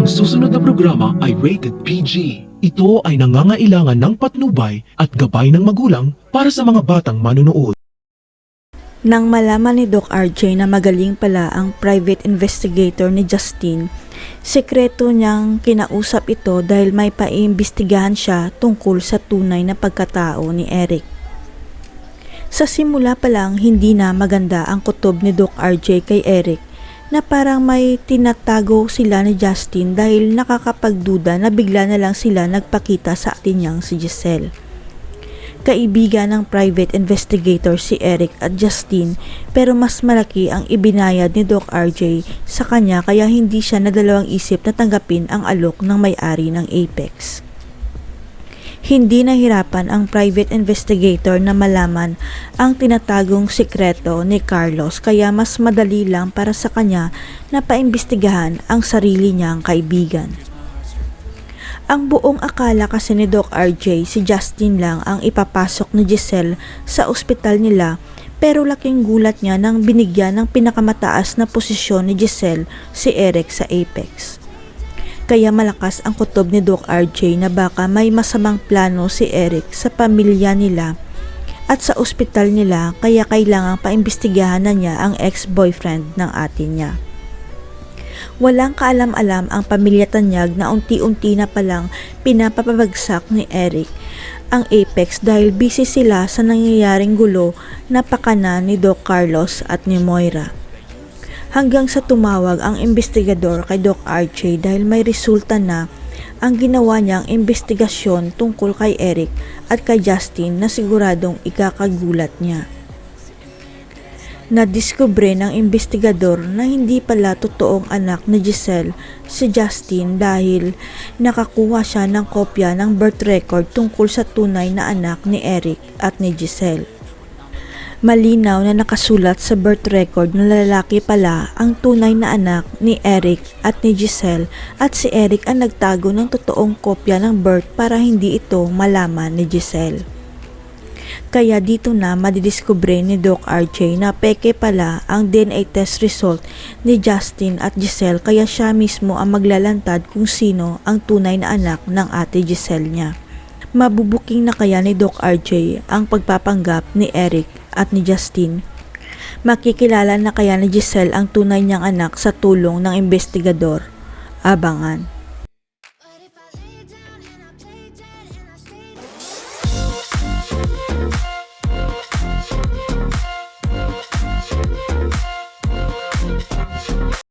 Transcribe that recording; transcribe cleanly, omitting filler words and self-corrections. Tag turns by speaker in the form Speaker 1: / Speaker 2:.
Speaker 1: Ang susunod na programa ay rated PG. Ito ay nangangailangan ng patnubay at gabay ng magulang para sa mga batang manunood.
Speaker 2: Nang malaman ni Doc RJ na magaling pala ang private investigator ni Justin, sekreto niyang kinausap ito dahil may paiimbestigahan siya tungkol sa tunay na pagkatao ni Eric. Sa simula pa lang, hindi na maganda ang kutob ni Doc RJ kay Eric na parang may tinatago sila ni Justin dahil nakakapagduda na bigla na lang sila nagpakita sa atin niyang si Giselle. Kaibigan ng private investigator si Eric at Justin pero mas malaki ang ibinayad ni Doc RJ sa kanya kaya hindi siya nadalawang isip na tanggapin ang alok ng may-ari ng Apex. Hindi nahirapan ang private investigator na malaman ang tinatagong sikreto ni Carlos kaya mas madali lang para sa kanya na paimbestigahan ang sarili niyang kaibigan. Ang buong akala kasi ni Doc RJ si Justin lang ang ipapasok ni Giselle sa ospital nila pero laking gulat niya nang binigyan ng pinakamataas na posisyon ni Giselle si Eric sa Apex. Kaya malakas ang kutob ni Doc RJ na baka may masamang plano si Eric sa pamilya nila at sa ospital nila kaya kailangang paimbestigahan na niya ang ex-boyfriend ng ate niya. Walang kaalam-alam ang pamilya Tanyag na unti-unti na palang pinapapabagsak ni Eric ang Apex dahil busy sila sa nangyayaring gulo na pakana ni Doc Carlos at ni Moira. Hanggang sa tumawag ang investigador kay Doc RJ dahil may resulta na ang ginawa niyang investigasyon tungkol kay Eric at kay Justin na siguradong ikakagulat niya. Nadiskubre ng investigador na hindi pala totoong anak ni Giselle si Justin dahil nakakuha siya ng kopya ng birth record tungkol sa tunay na anak ni Eric at ni Giselle. Malinaw na nakasulat sa birth record na lalaki pala ang tunay na anak ni Eric at ni Giselle at si Eric ang nagtago ng totoong kopya ng birth para hindi ito malaman ni Giselle. Kaya dito na madidiskubre ni Doc RJ na peke pala ang DNA test result ni Justin at Giselle kaya siya mismo ang maglalantad kung sino ang tunay na anak ng ate Giselle niya. Mabubuking na kaya ni Doc RJ ang pagpapanggap ni Eric at ni Justin? Makikilala na kaya ni Giselle ang tunay niyang anak sa tulong ng investigador? Abangan.